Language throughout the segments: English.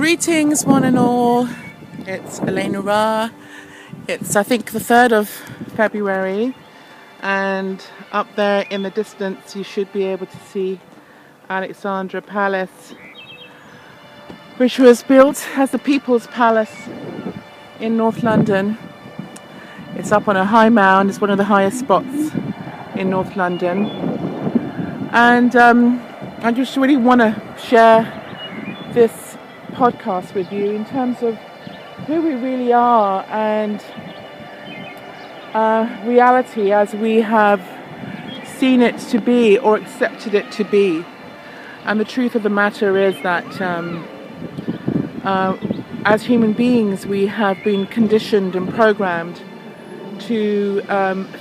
Greetings one and all, it's Alaenura. It's I think the 3rd of February, and up there in the distance you should be able to see Alexandra Palace, which was built as the People's Palace in North London. It's up on a high mound, it's one of the highest spots in North London, and I just really want to share this podcast with you in terms of who we really are and reality as we have seen it to be or accepted it to be. And the truth of the matter is that as human beings we have been conditioned and programmed to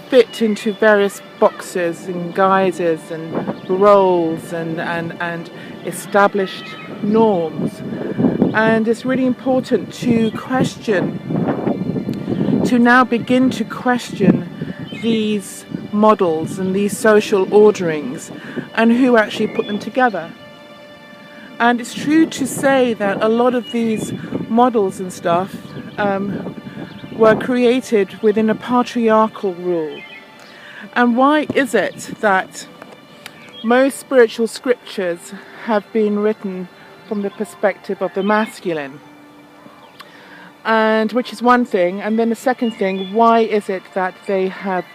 fit into various boxes and guises and roles and established norms. And it's really important to now begin to question these models and these social orderings and who actually put them together. And it's true to say that a lot of these models and stuff were created within a patriarchal rule. And why is it that most spiritual scriptures have been written from the perspective of the masculine? And which is one thing. And then the second thing, why is it that they have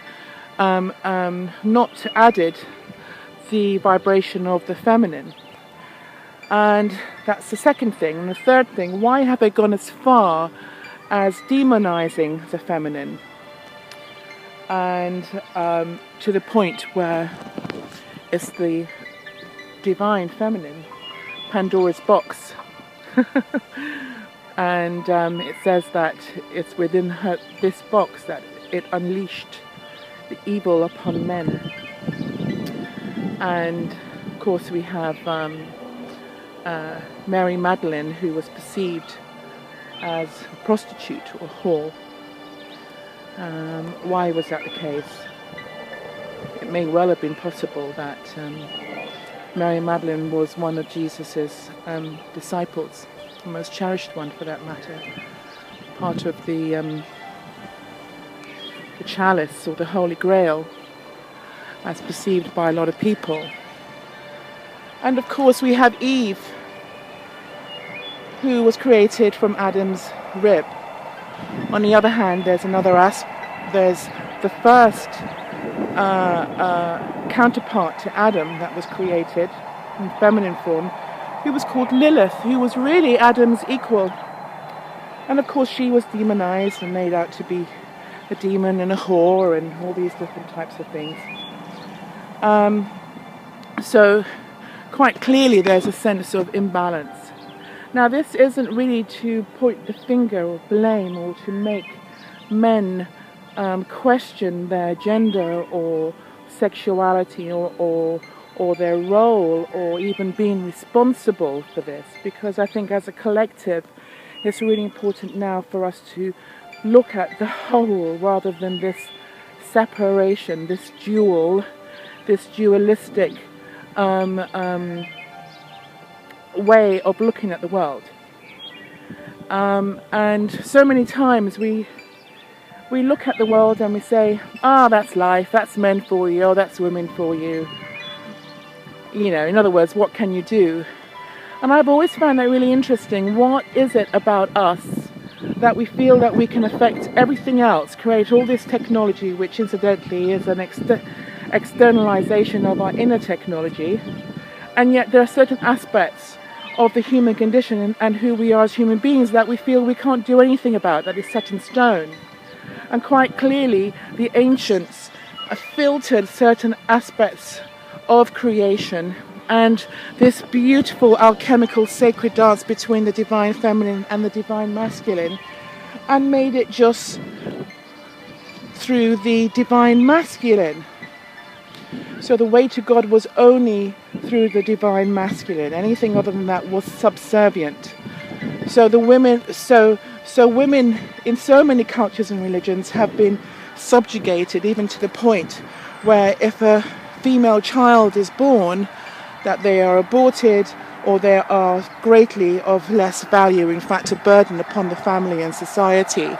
not added the vibration of the feminine? And that's the second thing. And the third thing, why have they gone as far as demonizing the feminine? And to the point where it's the divine feminine, Pandora's box. And it says that it's within this box that it unleashed the evil upon men. And of course we have Mary Magdalene, who was perceived as a prostitute or whore. Why was that the case? It may well have been possible that Mary Magdalene was one of Jesus's disciples, the most cherished one for that matter, part of the chalice or the Holy Grail, as perceived by a lot of people. And of course we have Eve, who was created from Adam's rib. On the other hand, there's there's the first counterpart to Adam that was created in feminine form, who was called Lilith, who was really Adam's equal. And of course she was demonized and made out to be a demon and a whore and all these different types of things. So quite clearly there's a sense of imbalance. Now this isn't really to point the finger or blame or to make men question their gender or sexuality or their role or even being responsible for this, because I think as a collective it's really important now for us to look at the whole rather than this separation, this dualistic way of looking at the world. And so many times we look at the world and we say, that's life, that's men for you, that's women for you. You know, in other words, what can you do? And I've always found that really interesting. What is it about us that we feel that we can affect everything else, create all this technology, which incidentally is an externalization of our inner technology, and yet there are certain aspects of the human condition and who we are as human beings that we feel we can't do anything about, that is set in stone. And quite clearly the ancients filtered certain aspects of creation and this beautiful alchemical sacred dance between the divine feminine and the divine masculine, and made it just through the divine masculine. So the way to God was only through the divine masculine. Anything other than that was subservient. So the women, so women in so many cultures and religions have been subjugated, even to the point where if a female child is born, that they are aborted or they are greatly of less value, in fact a burden upon the family and society.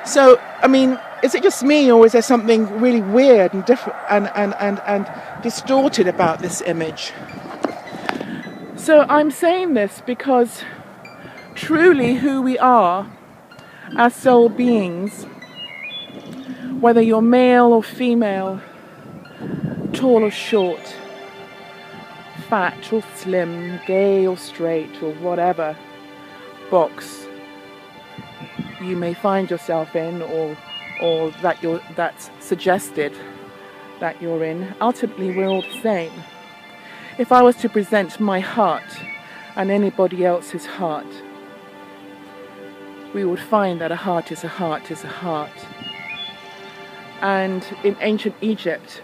So, I mean, is it just me, or is there something really weird and different and distorted about this image? So I'm saying this because truly who we are as soul beings, whether you're male or female, tall or short, fat or slim, gay or straight, or whatever box you may find yourself in, or that's suggested that you're in, ultimately we're all the same. If I was to present my heart and anybody else's heart, we would find that a heart is a heart is a heart. And in ancient Egypt,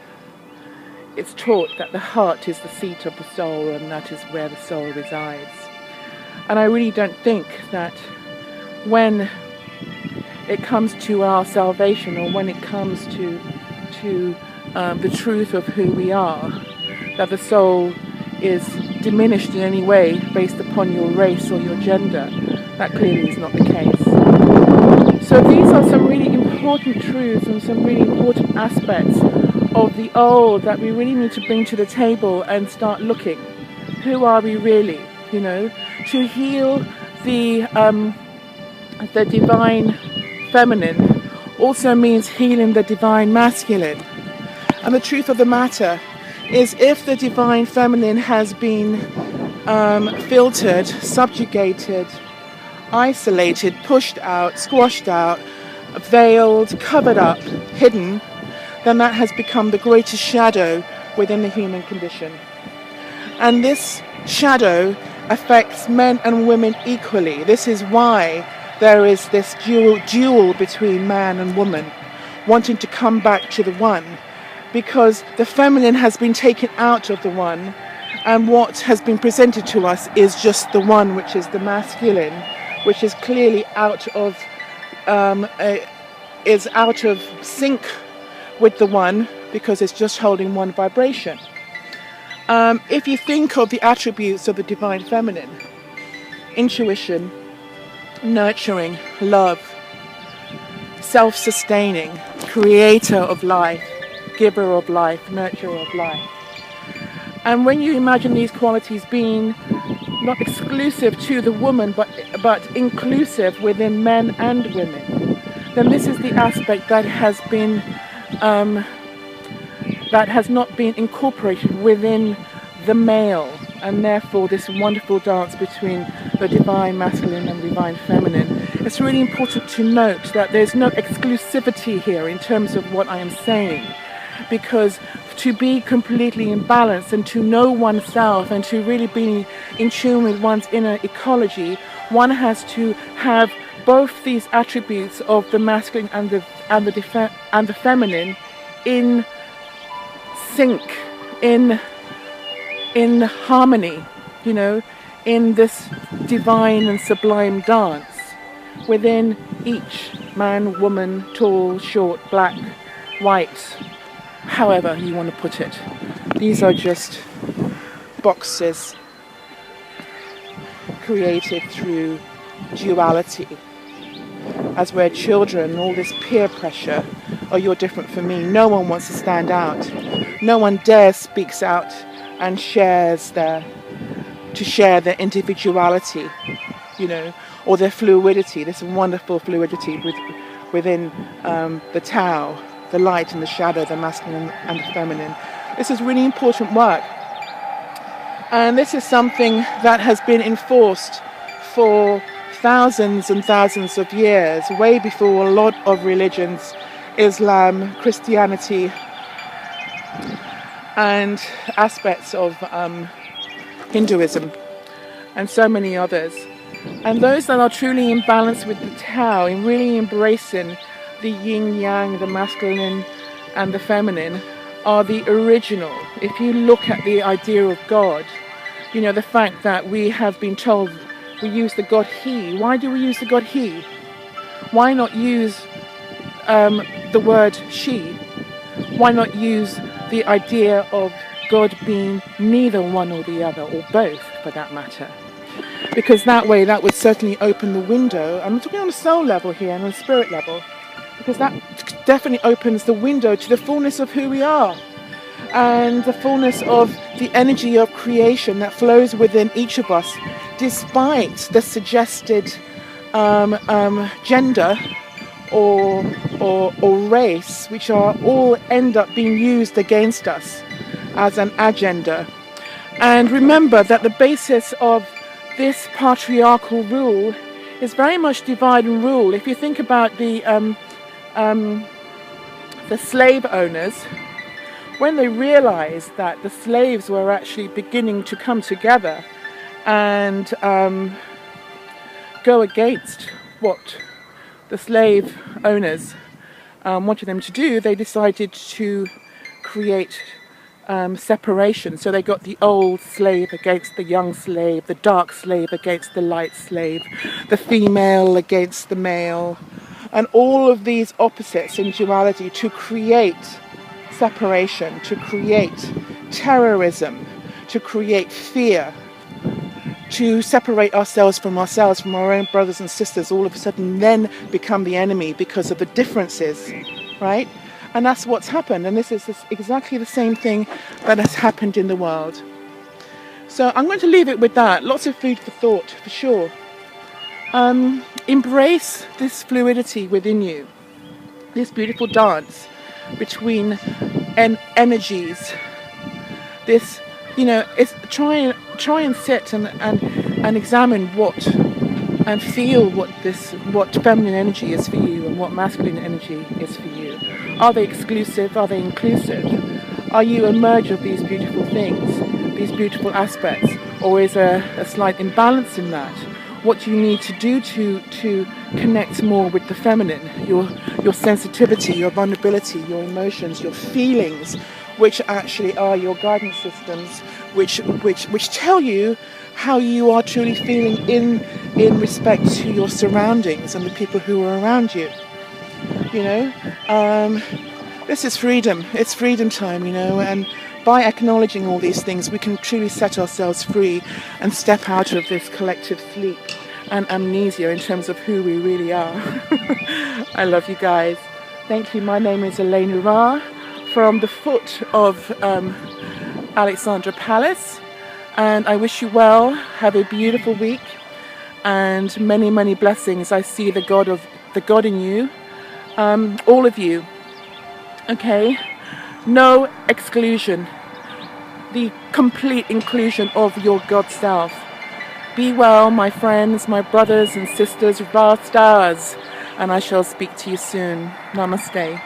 it's taught that the heart is the seat of the soul, and that is where the soul resides. And I really don't think that when it comes to our salvation, or when it comes to the truth of who we are, that the soul is diminished in any way based upon your race or your gender. That clearly is not the case. So these are some really important truths and some really important aspects of the old that we really need to bring to the table and start looking. Who are we really? You know, to heal the divine feminine also means healing the divine masculine. And the truth of the matter is, if the divine feminine has been filtered, subjugated, isolated, pushed out, squashed out, veiled, covered up, hidden, then that has become the greatest shadow within the human condition. And this shadow affects men and women equally. This is why there is this duel between man and woman, wanting to come back to the one, because the feminine has been taken out of the one, and what has been presented to us is just the one, which is the masculine, which is clearly out of sync with the one, because it's just holding one vibration. If you think of the attributes of the divine feminine: intuition, nurturing, love, self-sustaining, creator of life, giver of life, nurturer of life. And when you imagine these qualities being not exclusive to the woman, but inclusive within men and women, then this is the aspect that has been that has not been incorporated within the male, and therefore this wonderful dance between the divine masculine and divine feminine. It's really important to note that there's no exclusivity here in terms of what I am saying, because to be completely in balance and to know oneself and to really be in tune with one's inner ecology, one has to have both these attributes of the masculine and the feminine in sync, in harmony, you know, in this divine and sublime dance within each man, woman, tall, short, black, white, however you want to put it. These are just boxes created through duality. As we're children, all this peer pressure, oh, you're different from me. No one wants to stand out. No one dares speaks out and share their individuality, you know, or their fluidity, this wonderful fluidity within the Tao, the light and the shadow, the masculine and the feminine. This is really important work. And this is something that has been enforced for thousands and thousands of years, way before a lot of religions, Islam, Christianity, and aspects of Hinduism, and so many others. And those that are truly in balance with the Tao, in really embracing the yin-yang, the masculine and the feminine, are the original. If you look at the idea of God, you know, the fact that we have been told we use the God He. Why do we use the God He? Why not use the word she? Why not use the idea of God being neither one or the other, or both? for that matter. Because that way, that would certainly open the window. I'm talking on a soul level here and on a spirit level, because that definitely opens the window to the fullness of who we are and the fullness of the energy of creation that flows within each of us, despite the suggested gender or race, which are all end up being used against us as an agenda. And remember that the basis of this patriarchal rule is very much divide and rule. If you think about the slave owners, when they realized that the slaves were actually beginning to come together and go against what the slave owners wanted them to do, they decided to create separation. So they got the old slave against the young slave, the dark slave against the light slave, the female against the male, and all of these opposites in duality to create separation, to create terrorism, to create fear, to separate ourselves, from our own brothers and sisters, all of a sudden then become the enemy because of the differences, right? And that's what's happened. And this is exactly the same thing that has happened in the world. So I'm going to leave it with that. Lots of food for thought, for sure. Embrace this fluidity within you. This beautiful dance between energies. This, it's try and sit and examine what and feel what feminine energy is for you and what masculine energy is for you. Are they exclusive? Are they inclusive? Are you a merge of these beautiful things, these beautiful aspects? Or is there a slight imbalance in that? What do you need to do to connect more with the feminine? Your sensitivity, your vulnerability, your emotions, your feelings, which actually are your guidance systems, which tell you how you are truly feeling in respect to your surroundings and the people who are around you. This is freedom. It's freedom time, and by acknowledging all these things, we can truly set ourselves free and step out of this collective sleep and amnesia in terms of who we really are. I love you guys. Thank you. My name is Alaenura from the foot of Alexandra Palace, and I wish you well. Have a beautiful week and many, many blessings. I see the God in you, all of you. Okay, no exclusion, the complete inclusion of your God self. Be well, my friends, my brothers and sisters, Ra stars, and I shall speak to you soon. Namaste.